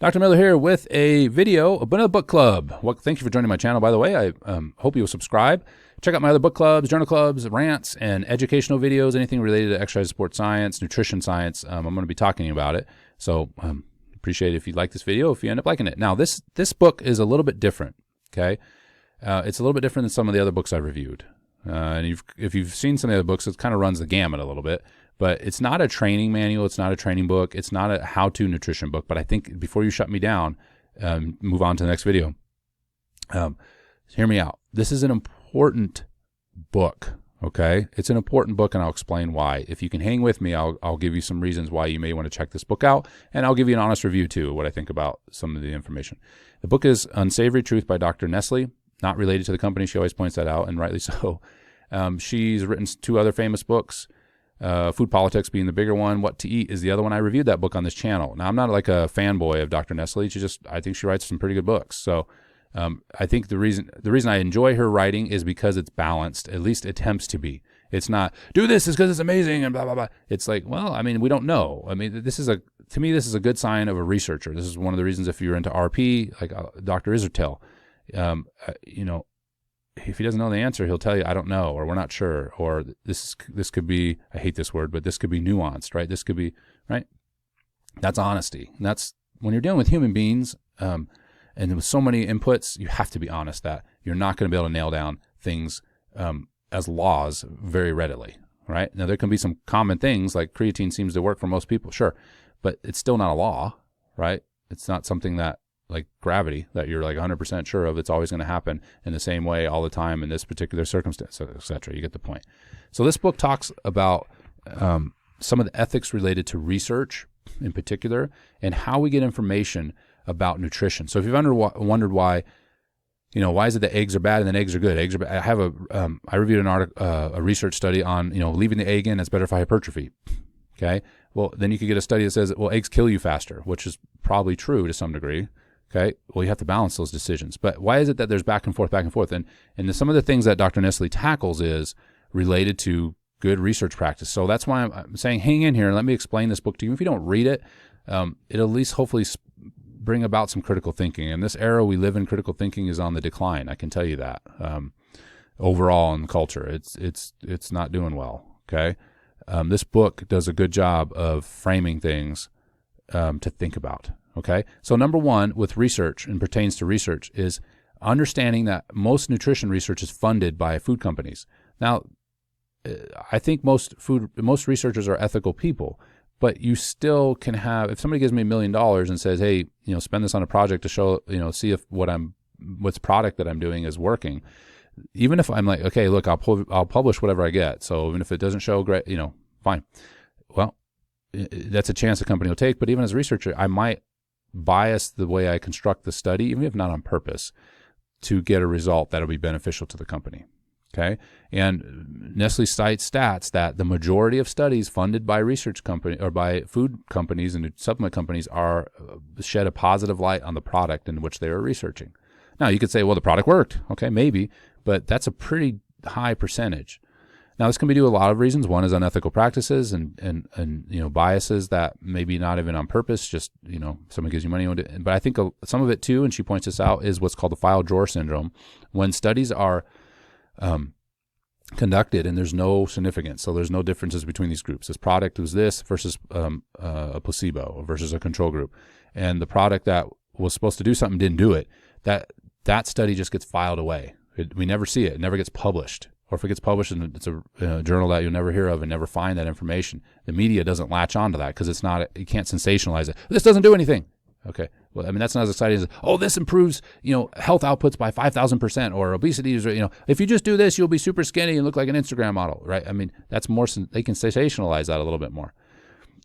Dr. Miller here with a video of another book club. Well, thank you for joining my channel, by the way. I hope you will subscribe. Check out my other book clubs, journal clubs, rants, and educational videos, anything related to exercise, sports science, nutrition science. I'm going to be talking about it. So appreciate it if you like this video, if you end up liking it. Now, this book is a little bit different, okay? It's a little bit different than some of the other books I reviewed. And if you've seen some of the other books, it kind of runs the gamut a little bit. But it's not a training manual. It's not a training book. It's not a how-to nutrition book. But I think before you shut me down, move on to the next video, hear me out. This is an important book, okay? It's an important book, and I'll explain why. If you can hang with me, I'll give you some reasons why you may want to check this book out, and I'll give you an honest review, too, what I think about some of the information. The book is Unsavory Truth by Dr. Nestle, not related to the company. She always points that out, and rightly so. She's written two other famous books. Food Politics being the bigger one. What to Eat is the other one. I reviewed that book on this channel. Now, I'm not like a fanboy of Dr. Nestle. I think she writes some pretty good books. So I think the reason I enjoy her writing is because it's balanced. At least it attempts to be. It's not, do this is because it's amazing and blah, blah, blah. It's like, well, I mean, we don't know. I mean, to me, this is a good sign of a researcher. This is one of the reasons if you're into RP, like Dr. Isertel, if he doesn't know the answer, he'll tell you, I don't know, or we're not sure, or this could be, I hate this word, but this could be nuanced, right? This could be, right? That's honesty. And that's, when you're dealing with human beings, and with so many inputs, you have to be honest that you're not going to be able to nail down things as laws very readily, right? Now, there can be some common things, like creatine seems to work for most people, sure, but it's still not a law, right? It's not something that, like gravity, that you're like 100% sure of. It's always going to happen in the same way all the time in this particular circumstance, etc. You get the point. So this book talks about some of the ethics related to research in particular and how we get information about nutrition. So if you've wondered why, why is it that eggs are bad and then eggs are good? Eggs are bad. I reviewed an article, a research study on, leaving the egg in, it's better for hypertrophy. Okay. Well, then you could get a study that says, well, eggs kill you faster, which is probably true to some degree. Okay, well, you have to balance those decisions. But why is it that there's back and forth? And some of the things that Dr. Nestle tackles is related to good research practice. So that's why I'm saying hang in here and let me explain this book to you. If you don't read it, it'll at least hopefully bring about some critical thinking. In this era we live in, critical thinking is on the decline. I can tell you that. Overall in the culture, it's not doing well. Okay, this book does a good job of framing things to think about. Okay, so number one with research and pertains to research is understanding that most nutrition research is funded by food companies. Now, I think most researchers are ethical people, but you still can have, if somebody gives me $1 million and says, hey, spend this on a project to show, see if what's product that I'm doing is working. Even if I'm like, okay, look, I'll publish whatever I get. So even if it doesn't show great, fine. Well, that's a chance the company will take. But even as a researcher, I might bias the way I construct the study, even if not on purpose, to get a result that will be beneficial to the company. Okay, and Nestle cites stats that the majority of studies funded by research company or by food companies and supplement companies are shed a positive light on the product in which they are researching. Now you could say, well, the product worked. Okay, maybe, but that's a pretty high percentage. Now, this can be due to a lot of reasons. One is unethical practices and biases that maybe not even on purpose, just, someone gives you money. But I think some of it too, and she points this out, is what's called the file drawer syndrome. When studies are conducted and there's no significance, so there's no differences between these groups. This product was this versus a placebo versus a control group. And the product that was supposed to do something didn't do it. That study just gets filed away. We never see it. It never gets published. Or if it gets published and it's a journal that you'll never hear of and never find that information, the media doesn't latch onto that because you can't sensationalize it. This doesn't do anything. Okay. Well, I mean, that's not as exciting as, oh, this improves, health outputs by 5,000%, or obesity is, if you just do this, you'll be super skinny and look like an Instagram model, right? I mean, that's more, they can sensationalize that a little bit more.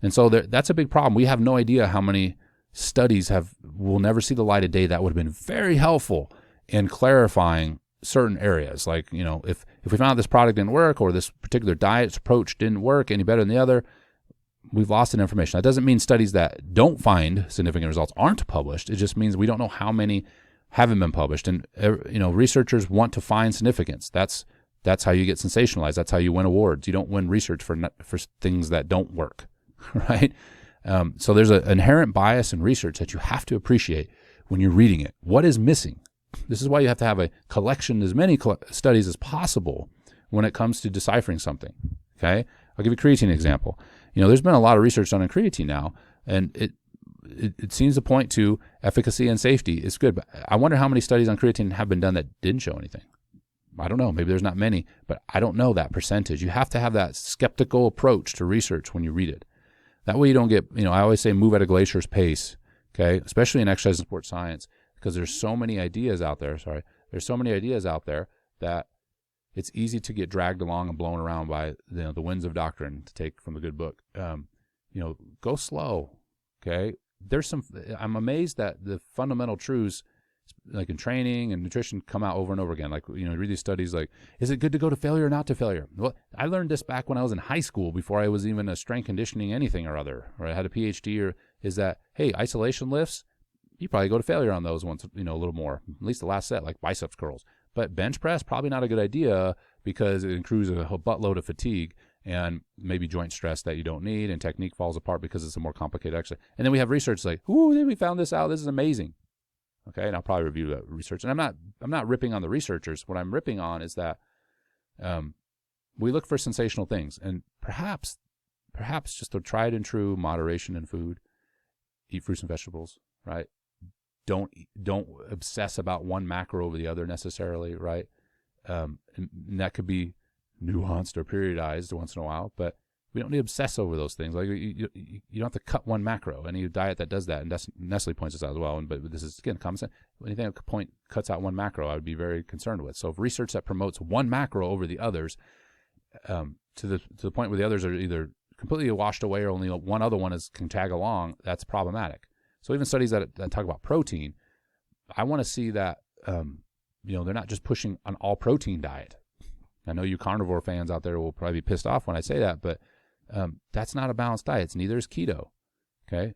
And so that's a big problem. We have no idea how many studies will never see the light of day that would have been very helpful in clarifying certain areas. Like, if we found out this product didn't work or this particular diet approach didn't work any better than the other, we've lost that information. That doesn't mean studies that don't find significant results aren't published. It just means we don't know how many haven't been published. And, researchers want to find significance. That's how you get sensationalized. That's how you win awards. You don't win research for things that don't work, right? So there's an inherent bias in research that you have to appreciate when you're reading it. What is missing? This is why you have to have a collection, as many studies as possible when it comes to deciphering something. Okay, I'll give you a creatine example. There's been a lot of research done on creatine now, and it seems to point to efficacy and safety. It's good, but I wonder how many studies on creatine have been done that didn't show anything. I don't know. Maybe there's not many, but I don't know that percentage. You have to have that skeptical approach to research when you read it. That way you don't get, I always say move at a glacier's pace, okay, especially in exercise and sports science, because there's so many ideas out there. There's so many ideas out there that it's easy to get dragged along and blown around by the winds of doctrine, to take from a good book. Go slow, okay? I'm amazed that the fundamental truths, like in training and nutrition, come out over and over again. Like, read these studies like, is it good to go to failure or not to failure? Well, I learned this back when I was in high school, before I was even a strength conditioning anything or other, or I had a PhD, is that, hey, isolation lifts, you probably go to failure on those once, a little more, at least the last set, like biceps curls. But bench press, probably not a good idea, because it accrues a buttload of fatigue and maybe joint stress that you don't need, and technique falls apart because it's a more complicated exercise. And then we have research like, ooh, we found this out. This is amazing. Okay, and I'll probably review that research. And I'm not ripping on the researchers. What I'm ripping on is that we look for sensational things, and perhaps just a tried and true moderation in food. Eat fruits and vegetables, right? Don't obsess about one macro over the other necessarily, right? And that could be nuanced or periodized once in a while, but we don't need to obsess over those things. Like you don't have to cut one macro. Any diet that does that, and Nestle points this out as well. But this is again common sense. Anything that cuts out one macro, I would be very concerned with. So if research that promotes one macro over the others, to the point where the others are either completely washed away or only one other one can tag along, that's problematic. So even studies that talk about protein, I want to see that they're not just pushing an all protein diet. I know you carnivore fans out there will probably be pissed off when I say that, but that's not a balanced diet. Neither is keto. Okay,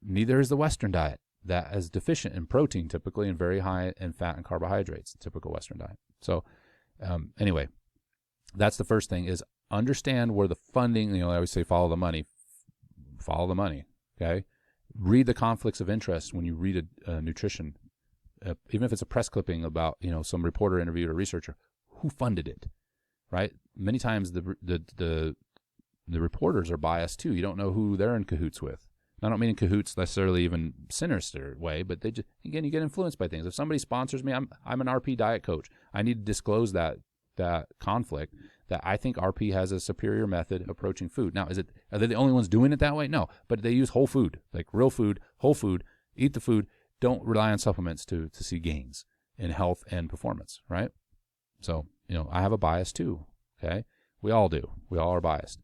neither is the Western diet, that is deficient in protein typically and very high in fat and carbohydrates. Typical Western diet. So anyway, that's the first thing, is understand where the funding. I always say follow the money. Follow the money. Okay. Read the conflicts of interest when you read a nutrition, even if it's a press clipping about some reporter interviewed a researcher. Who funded it, right? Many times the reporters are biased too. You don't know who they're in cahoots with. I don't mean in cahoots necessarily even sinister way, but they just, again, you get influenced by things. If somebody sponsors me, I'm an RP diet coach. I need to disclose that conflict, that I think RP has a superior method approaching food. Now, are they the only ones doing it that way? No, but they use whole food, like real food, whole food. Eat the food. Don't rely on supplements to see gains in health and performance, right? So, I have a bias too, okay? We all do. We all are biased.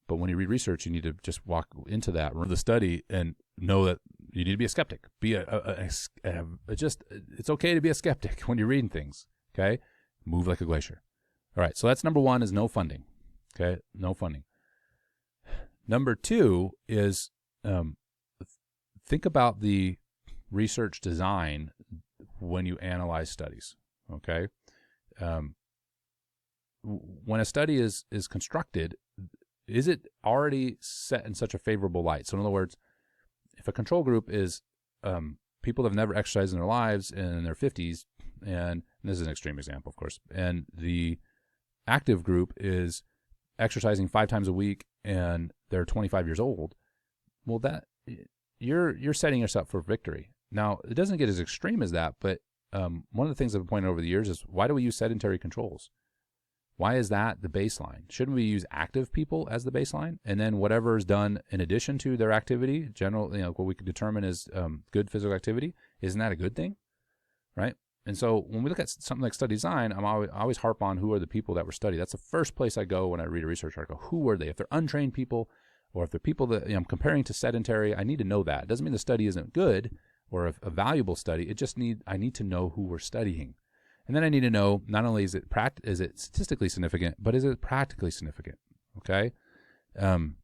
But when you read research, you need to just walk into that, run the study, and know that you need to be a skeptic. It's okay to be a skeptic when you're reading things, okay? Move like a glacier. All right, so that's number one, is no funding, okay? No funding. Number two is think about the research design when you analyze studies, okay? When a study is constructed, is it already set in such a favorable light? So in other words, if a control group is people that have never exercised in their lives in their 50s, and this is an extreme example, of course, and the active group is exercising 5 times a week and they're 25 years old, well, that you're setting yourself for victory. Now, it doesn't get as extreme as that, but one of the things I've pointed over the years is, why do we use sedentary controls? Why is that the baseline? Shouldn't we use active people as the baseline? And then whatever is done in addition to their activity, what we could determine is good physical activity, isn't that a good thing? Right? And so when we look at something like study design, I always harp on who are the people that were studied. That's the first place I go when I read a research article. Who are they? If they're untrained people, or if they're people that I'm comparing to sedentary, I need to know that. It doesn't mean the study isn't good or a valuable study. I need to know who we're studying. And then I need to know, not only is it statistically significant, but is it practically significant? Okay? I'm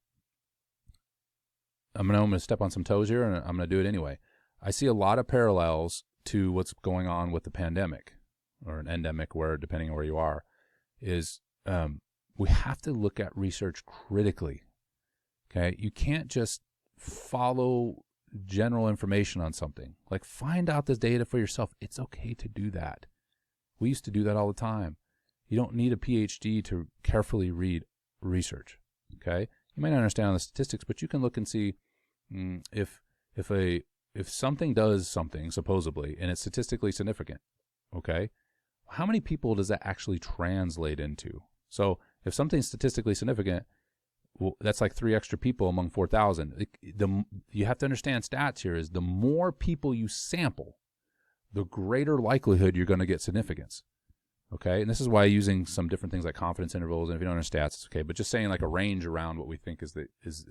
going to step on some toes here, and I'm going to do it anyway. I see a lot of parallels to what's going on with the pandemic, or an endemic, where, depending on where you are, is we have to look at research critically. Okay? You can't just follow general information on something. Like, find out this data for yourself. It's okay to do that. We used to do that all the time. You don't need a PhD to carefully read research. Okay, you might not understand the statistics, but you can look and see if something does something supposedly and it's statistically significant. Okay, how many people does that actually translate into? So if something's statistically significant, well, that's like 3 extra people among 4,000. You have to understand stats here is the more people you sample, the greater likelihood you're going to get significance. Okay, and this is why using some different things like confidence intervals, and if you don't understand stats, it's okay, but just saying like a range around what we think is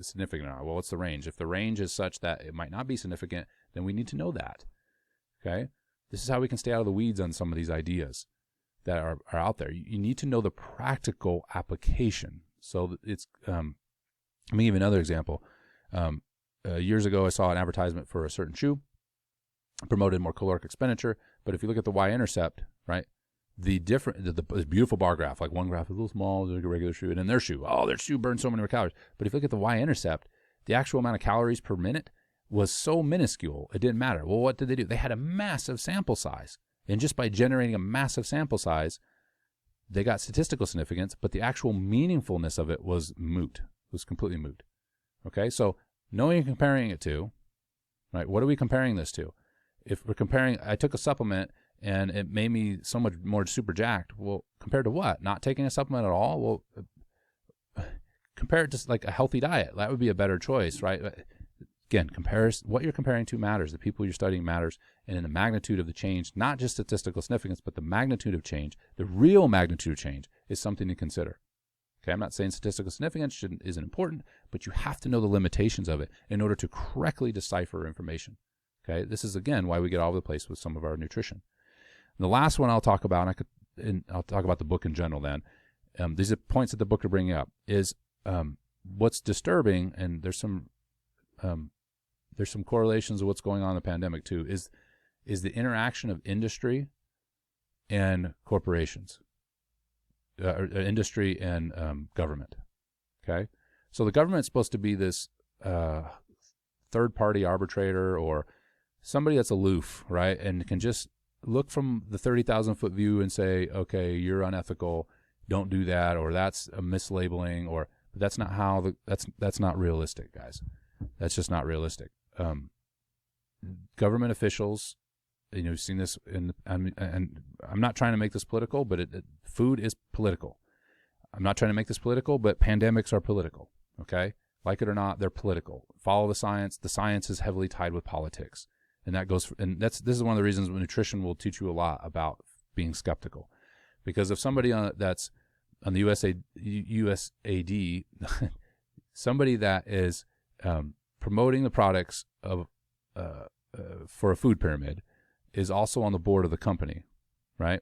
significant or not. Well, what's the range? If the range is such that it might not be significant, then we need to know that. Okay, this is how we can stay out of the weeds on some of these ideas that are out there. You need to know the practical application. So it's, let me give you another example. Years ago, I saw an advertisement for a certain shoe, promoted more caloric expenditure, but if you look at the y-intercept, right, the beautiful bar graph, like one graph is a little small, like a regular shoe, and then their shoe burns so many more calories. But if you look at the y-intercept, the actual amount of calories per minute was so minuscule, it didn't matter. Well, what did they do? They had a massive sample size. And just by generating a massive sample size, they got statistical significance, but the actual meaningfulness of it was moot. It was completely moot. Okay, so knowing and comparing it to, right, what are we comparing this to? If we're comparing, I took a supplement and it made me so much more super jacked. Well, compared to what? Not taking a supplement at all? Well, compare it to like a healthy diet. That would be a better choice, right? Again, what you're comparing to matters. The people you're studying matters. And in the magnitude of the change, not just statistical significance, but the magnitude of change, the real magnitude of change is something to consider. Okay, I'm not saying statistical significance isn't important, but you have to know the limitations of it in order to correctly decipher information. Okay, this is, again, why we get all over the place with some of our nutrition. And the last one I'll talk about, and I'll talk about the book in general then, these are points that the book are bringing up, is what's disturbing, and there's some correlations of what's going on in the pandemic too, is the interaction of industry and corporations, industry and government. Okay, so the government's supposed to be this third-party arbitrator or somebody that's aloof, right, and can just look from the 30,000-foot view and say, okay, you're unethical, don't do that, or that's a mislabeling, or that's not how that's not realistic, guys. That's just not realistic. Government officials, you've seen this and I'm not trying to make this political, but food is political. I'm not trying to make this political, but pandemics are political. Okay, like it or not, they're political. Follow the science. The science is heavily tied with politics, and this is one of the reasons nutrition will teach you a lot about being skeptical, because if somebody that's on the USAID, somebody that is promoting the products of for a food pyramid is also on the board of the company, right?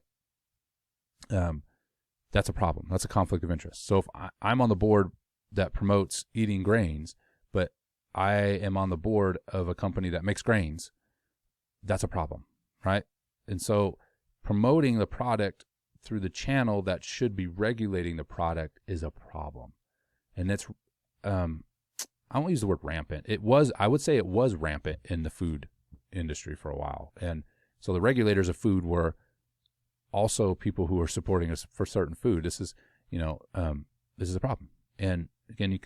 That's a problem. That's a conflict of interest. So if I'm on the board that promotes eating grains, but I am on the board of a company that makes grains, that's a problem, right? And so promoting the product through the channel that should be regulating the product is a problem. And that's, I won't use the word rampant. I would say it was rampant in the food industry for a while. And so the regulators of food were also people who are supporting us for certain food. This is, this is a problem. And again,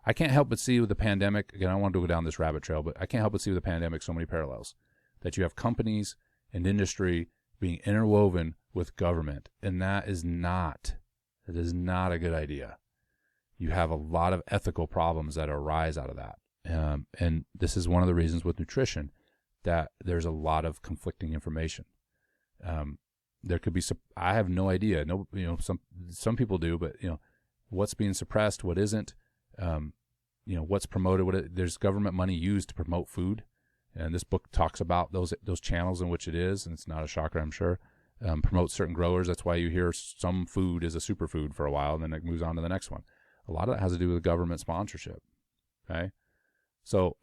I can't help but see with the pandemic, again, I don't want to go down this rabbit trail, but I can't help but see with the pandemic so many parallels, that you have companies and industry being interwoven with government. And that is not a good idea. You have a lot of ethical problems that arise out of that. And this is one of the reasons with nutrition that there's a lot of conflicting information. There could be, I have no idea. Some people do, but what's being suppressed, what isn't, what's promoted, there's government money used to promote food. And this book talks about those channels in which it is, and it's not a shocker, I'm sure. Promote certain growers. That's why you hear some food is a superfood for a while, and then it moves on to the next one. A lot of that has to do with government sponsorship. Okay, so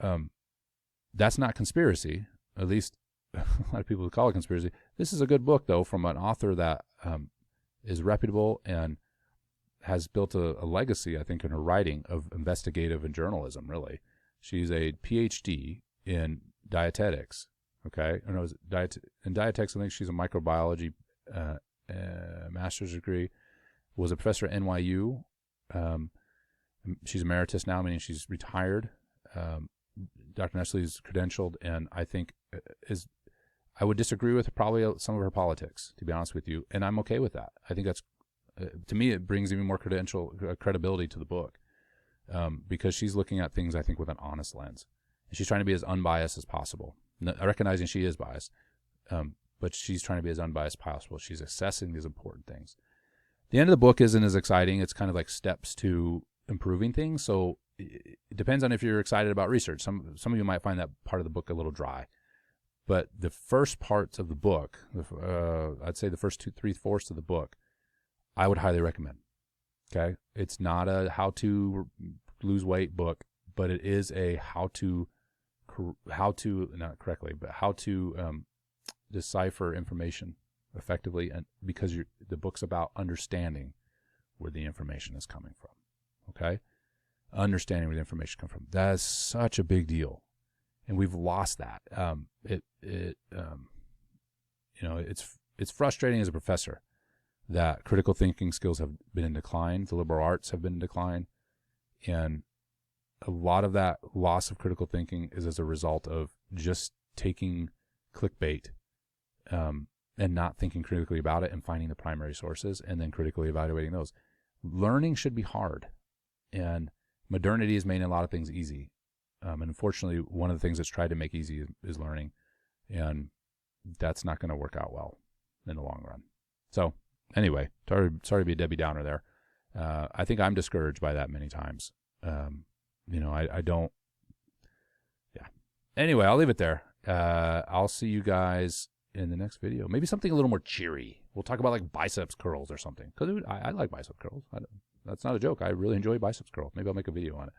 that's not conspiracy. At least a lot of people call it conspiracy. This is a good book, though, from an author that is reputable and has built a legacy, I think, in her writing of investigative and journalism. Really, She's a PhD in dietetics. Okay, or no, in dietetics. I think she's a microbiology master's degree. Was a professor at NYU. She's emeritus now, meaning she's retired. Dr. Nestle is credentialed, and I think I would disagree with probably some of her politics, to be honest with you, and I'm okay with that. I think that's, to me, it brings even more credibility to the book, because she's looking at things, I think, with an honest lens. And she's trying to be as unbiased as possible, recognizing she is biased, but she's trying to be as unbiased as possible. She's assessing these important things. The end of the book isn't as exciting. It's kind of like steps to improving things. So it depends on if you're excited about research. Some of you might find that part of the book a little dry. But the first parts of the book, I'd say the first 3/4 of the book, I would highly recommend. Okay? It's not a how to lose weight book, but it is a how to not correctly, but how to decipher information effectively, and because the book's about understanding where the information is coming from. Okay, understanding where the information comes from. That's such a big deal, and we've lost that. It's frustrating as a professor that critical thinking skills have been in decline. The liberal arts have been in decline, and a lot of that loss of critical thinking is as a result of just taking clickbait and not thinking critically about it and finding the primary sources and then critically evaluating those. Learning should be hard, and modernity has made a lot of things easy. And unfortunately, one of the things that's tried to make easy is learning, and that's not going to work out well in the long run. So anyway, sorry to be a Debbie Downer there. I think I'm discouraged by that many times. I don't. Yeah. Anyway, I'll leave it there. I'll see you guys in the next video. Maybe something a little more cheery. We'll talk about like biceps curls or something. Because I like bicep curls. That's not a joke. I really enjoy biceps curls. Maybe I'll make a video on it.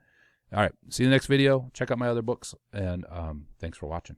All right. See you in the next video. Check out my other books. And thanks for watching.